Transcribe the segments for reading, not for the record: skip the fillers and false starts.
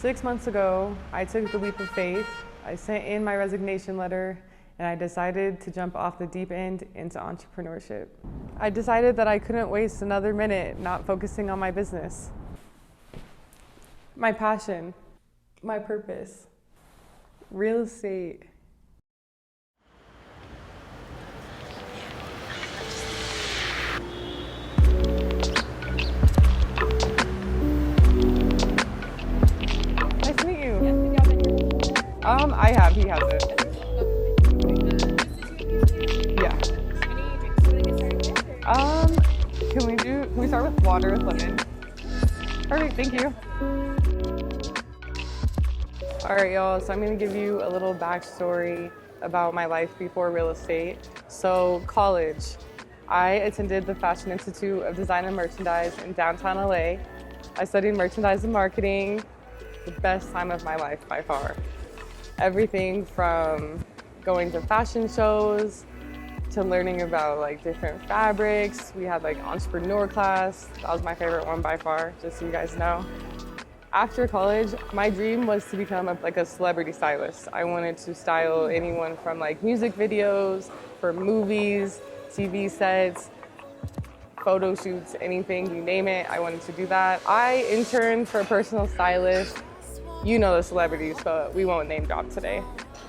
6 months ago, I took the leap of faith. I sent in my resignation letter and I decided to jump off the deep end into entrepreneurship. I decided that I couldn't waste another minute not focusing on my business, my passion, my purpose, real estate. Nice to meet you. I have, he hasn't. Yeah. Can we start with water with lemon? Perfect, thank you. All right, y'all, so I'm gonna give you a little backstory about my life before real estate. So college, I attended the Fashion Institute of Design and Merchandise in downtown LA. I studied merchandise and marketing, the best time of my life by far. Everything from going to fashion shows to learning about like different fabrics. We had like entrepreneur class. That was my favorite one by far, just so you guys know. After college, my dream was to become a celebrity stylist. I wanted to style anyone from like music videos, for movies, TV sets, photo shoots, anything, you name it, I wanted to do that. I interned for a personal stylist. You know the celebrities, but we won't name drop today.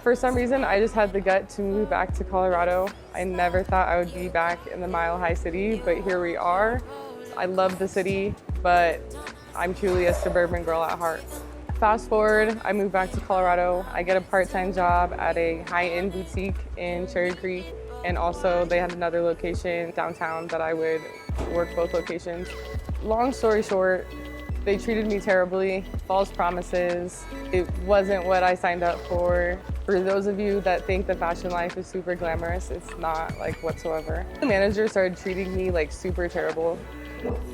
For some reason, I just had the gut to move back to Colorado. I never thought I would be back in the Mile High City, but here we are. I love the city, but I'm truly a suburban girl at heart. Fast forward, I moved back to Colorado. I get a part-time job at a high-end boutique in Cherry Creek, and also they had another location downtown that I would work both locations. Long story short, they treated me terribly, false promises. It wasn't what I signed up for. For those of you that think the fashion life is super glamorous, it's not like whatsoever. The manager started treating me like super terrible.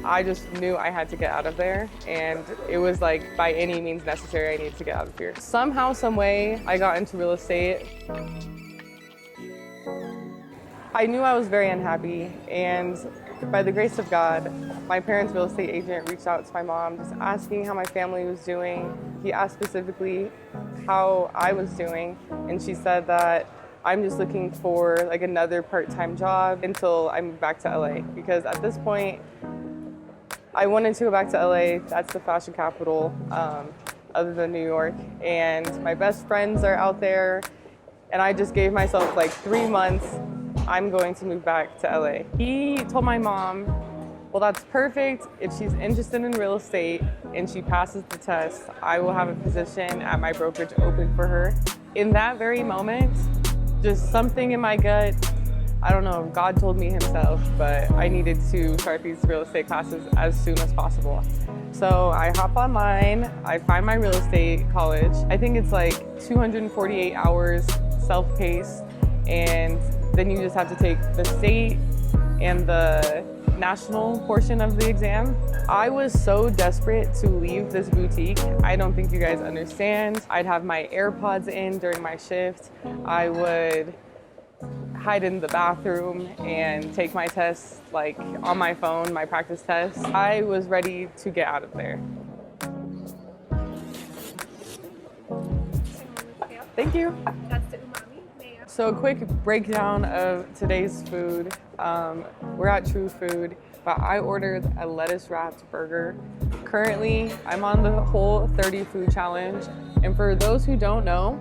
I just knew I had to get out of there, and it was like by any means necessary I needed to get out of here. Somehow, some way, I got into real estate. I knew I was very unhappy, and by the grace of God, my parents' real estate agent reached out to my mom just asking how my family was doing. He asked specifically how I was doing, and she said that I'm just looking for like another part-time job until I move back to LA, because at this point, I wanted to go back to LA. That's the fashion capital other than New York, and my best friends are out there, and I just gave myself like 3 months. I'm going to move back to LA. He told my mom, well, that's perfect. If she's interested in real estate and she passes the test, I will have a position at my brokerage open for her. In that very moment, just something in my gut, I don't know, God told me himself, but I needed to start these real estate classes as soon as possible. So I hop online, I find my real estate college. I think it's like 248 hours self-paced, and then you just have to take the state and the national portion of the exam. I was so desperate to leave this boutique. I don't think you guys understand. I'd have my AirPods in during my shift. I would hide in the bathroom and take my tests like on my phone, my practice tests. I was ready to get out of there. Thank you. So a quick breakdown of today's food. We're at True Food, but I ordered a lettuce wrapped burger. Currently, I'm on the Whole 30 food challenge. And for those who don't know,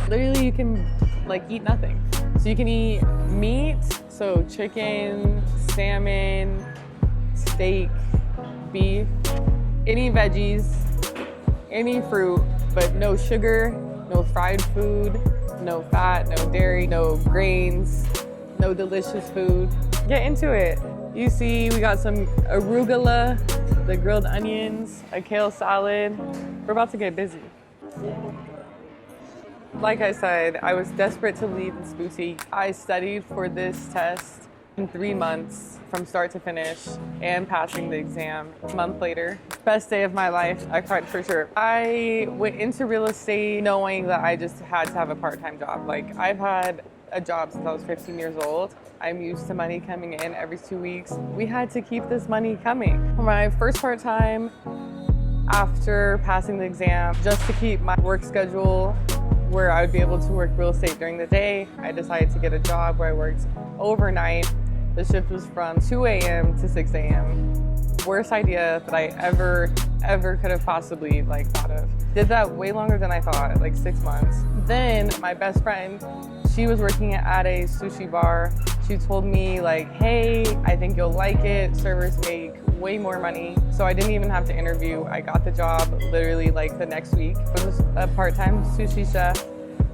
literally you can like eat nothing. So you can eat meat, so chicken, salmon, steak, beef, any veggies, any fruit, but no sugar, no fried food, no fat, no dairy, no grains, no delicious food. Get into it. You see, we got some arugula, the grilled onions, a kale salad. We're about to get busy. Like I said, I was desperate to leave this boutique. I studied for this test in 3 months from start to finish and passing the exam. A month later, best day of my life, I cried for sure. I went into real estate knowing that I just had to have a part-time job. Like, I've had a job since I was 15 years old. I'm used to money coming in every 2 weeks. We had to keep this money coming. For my first part-time, After passing the exam, just to keep my work schedule where I would be able to work real estate during the day, I decided to get a job where I worked overnight. The shift was from 2 a.m. to 6 a.m. Worst idea that I ever could have possibly thought of. Did that way longer than I thought, like 6 months. Then my best friend, she was working at a sushi bar. She told me hey, I think you'll like it. Servers make way more money. So I didn't even have to interview. I got the job literally the next week. I was a part-time sushi chef.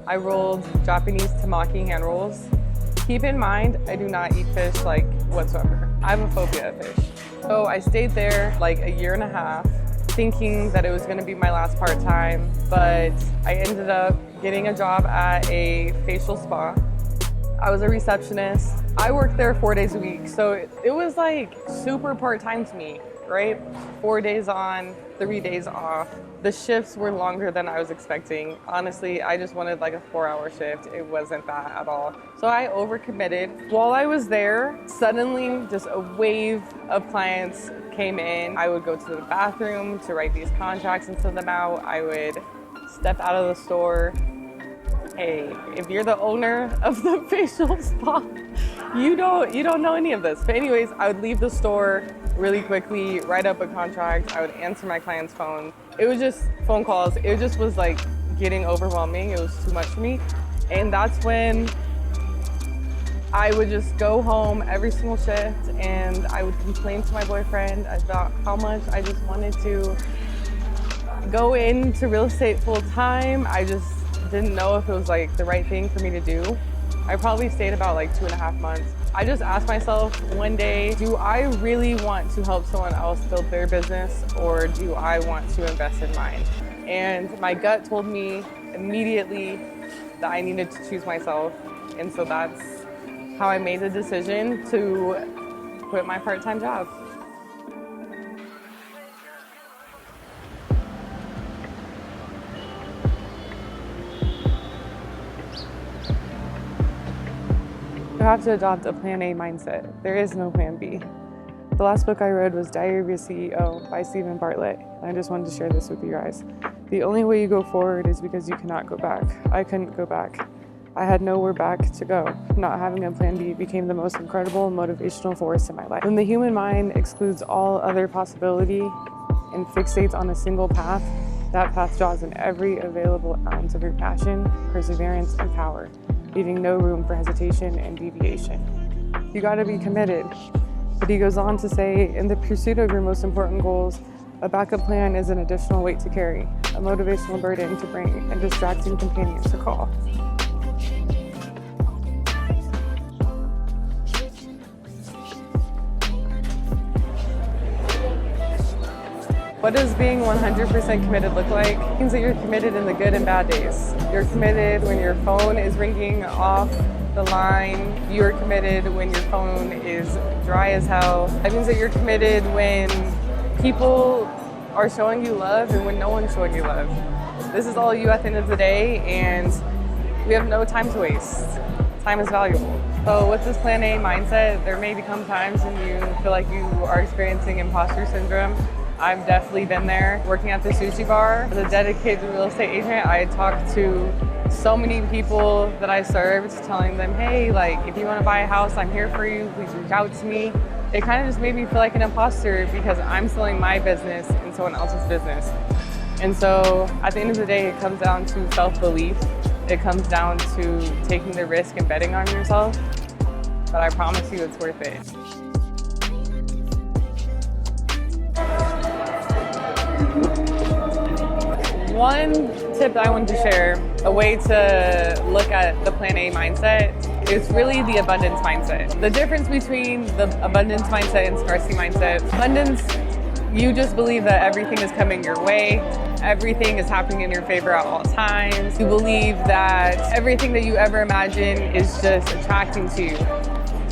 I rolled Japanese temaki hand rolls. Keep in mind, I do not eat fish whatsoever. I have a phobia of fish. So I stayed there a year and a half, thinking that it was gonna be my last part-time, but I ended up getting a job at a facial spa. I was a receptionist. I worked there 4 days a week, so it was super part-time to me, right? 4 days on, 3 days off. The shifts were longer than I was expecting. Honestly, I just wanted a 4-hour shift. It wasn't that at all. So I overcommitted. While I was there, suddenly just a wave of clients came in. I would go to the bathroom to write these contracts and send them out. I would step out of the store. Hey, if you're the owner of the facial spa, you don't know any of this. But anyways, I would leave the store really quickly, write up a contract. I would answer my client's phone. It was just phone calls. It just was getting overwhelming. It was too much for me. And that's when I would just go home every single shift and I would complain to my boyfriend about how much I just wanted to go into real estate full time. I just didn't know if it was the right thing for me to do. I probably stayed about 2.5 months. I just asked myself one day, do I really want to help someone else build their business, or do I want to invest in mine? And my gut told me immediately that I needed to choose myself. And so that's how I made the decision to quit my part-time job. You have to adopt a plan A mindset. There is no plan B. The last book I read was Diary of a CEO by Stephen Bartlett. And I just wanted to share this with you guys. The only way you go forward is because you cannot go back. I couldn't go back. I had nowhere back to go. Not having a plan B became the most incredible motivational force in my life. When the human mind excludes all other possibility and fixates on a single path, that path draws in every available ounce of your passion, perseverance, and power, leaving no room for hesitation and deviation. You gotta be committed. But he goes on to say, in the pursuit of your most important goals, a backup plan is an additional weight to carry, a motivational burden to bring, and distracting companions to call. What does being 100% committed look like? It means that you're committed in the good and bad days. You're committed when your phone is ringing off the line. You're committed when your phone is dry as hell. That means that you're committed when people are showing you love and when no one's showing you love. This is all you at the end of the day, and we have no time to waste. Time is valuable. So with this plan A mindset, there may become times when you feel like you are experiencing imposter syndrome. I've definitely been there. Working at the sushi bar as a dedicated real estate agent, I talked to so many people that I served, telling them, hey, if you want to buy a house, I'm here for you. Please reach out to me. It kind of just made me feel like an imposter because I'm selling my business in someone else's business. And so at the end of the day, it comes down to self-belief. It comes down to taking the risk and betting on yourself. But I promise you it's worth it. One tip that I wanted to share, a way to look at the plan A mindset, is really the abundance mindset. The difference between the abundance mindset and scarcity mindset. Abundance, you just believe that everything is coming your way, everything is happening in your favor at all times. You believe that everything that you ever imagine is just attracting to you.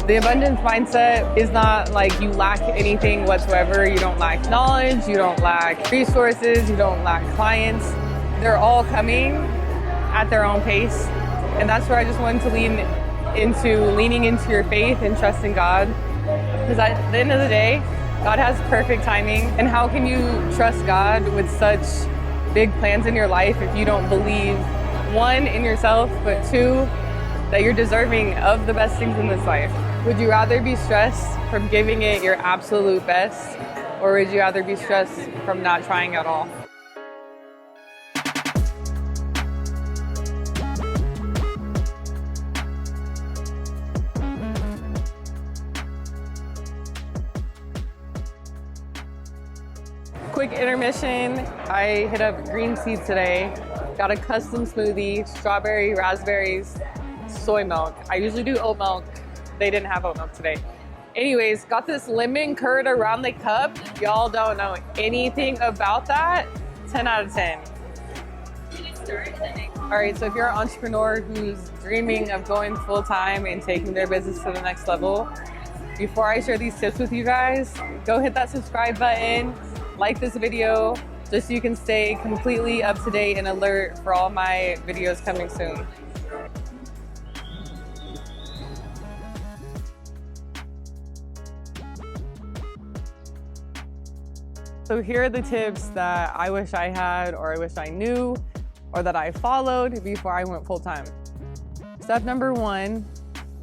The abundance mindset is not you lack anything whatsoever. You don't lack knowledge, you don't lack resources, you don't lack clients. They're all coming at their own pace. And that's where I just wanted to leaning into your faith and trusting God. Because at the end of the day, God has perfect timing. And how can you trust God with such big plans in your life if you don't believe, one, in yourself, but two, that you're deserving of the best things in this life? Would you rather be stressed from giving it your absolute best, or would you rather be stressed from not trying at all? Quick intermission. I hit up Green Tea today. Got a custom smoothie, strawberry, raspberries, soy milk. I usually do oat milk. They didn't have oat milk today. Anyways, got this lemon curd around the cup. Y'all don't know anything about that. 10 out of 10. All right, so if you're an entrepreneur who's dreaming of going full-time and taking their business to the next level, before I share these tips with you guys, go hit that subscribe button, like this video, just so you can stay completely up to date and alert for all my videos coming soon. So here are the tips that I wish I had, or I wish I knew, or that I followed before I went full-time. Step number one,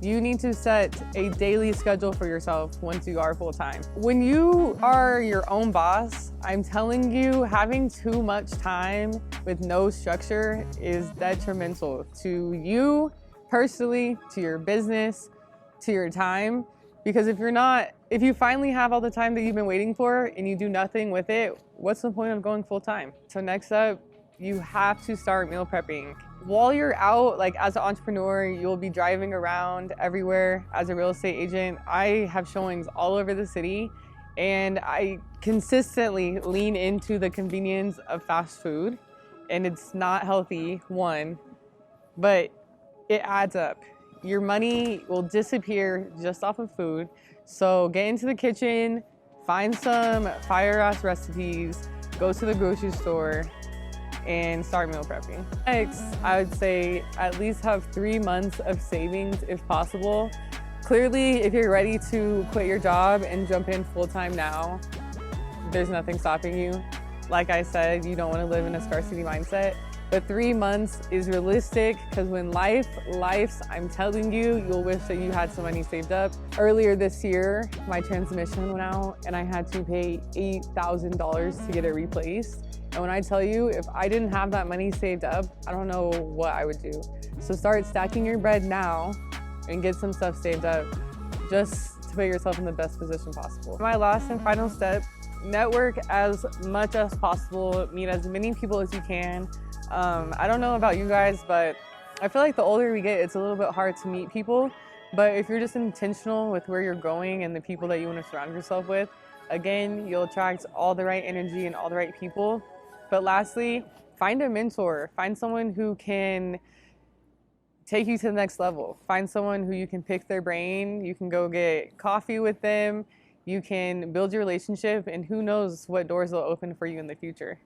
you need to set a daily schedule for yourself once you are full-time. When you are your own boss, I'm telling you, having too much time with no structure is detrimental to you personally, to your business, to your time. Because if you finally have all the time that you've been waiting for and you do nothing with it, what's the point of going full-time? So next up, you have to start meal prepping. While you're out, like as an entrepreneur, you'll be driving around everywhere as a real estate agent. I have showings all over the city, and I consistently lean into the convenience of fast food. And it's not healthy, one, but it adds up. Your money will disappear just off of food. So get into the kitchen, find some fire-ass recipes, go to the grocery store, and start meal prepping. Next, I would say at least have 3 months of savings if possible. Clearly, if you're ready to quit your job and jump in full-time now, there's nothing stopping you. Like I said, you don't want to live in a scarcity mindset, but 3 months is realistic, because when life's, I'm telling you, you'll wish that you had some money saved up. Earlier this year, my transmission went out and I had to pay $8,000 to get it replaced. And when I tell you, if I didn't have that money saved up, I don't know what I would do. So start stacking your bread now and get some stuff saved up just to put yourself in the best position possible. My last and final step, network as much as possible, meet as many people as you can. I don't know about you guys, but I feel like the older we get, it's a little bit hard to meet people. But if you're just intentional with where you're going and the people that you want to surround yourself with, again, you'll attract all the right energy and all the right people. But lastly, find a mentor. Find someone who can take you to the next level. Find someone who you can pick their brain. You can go get coffee with them. You can build your relationship, and who knows what doors will open for you in the future.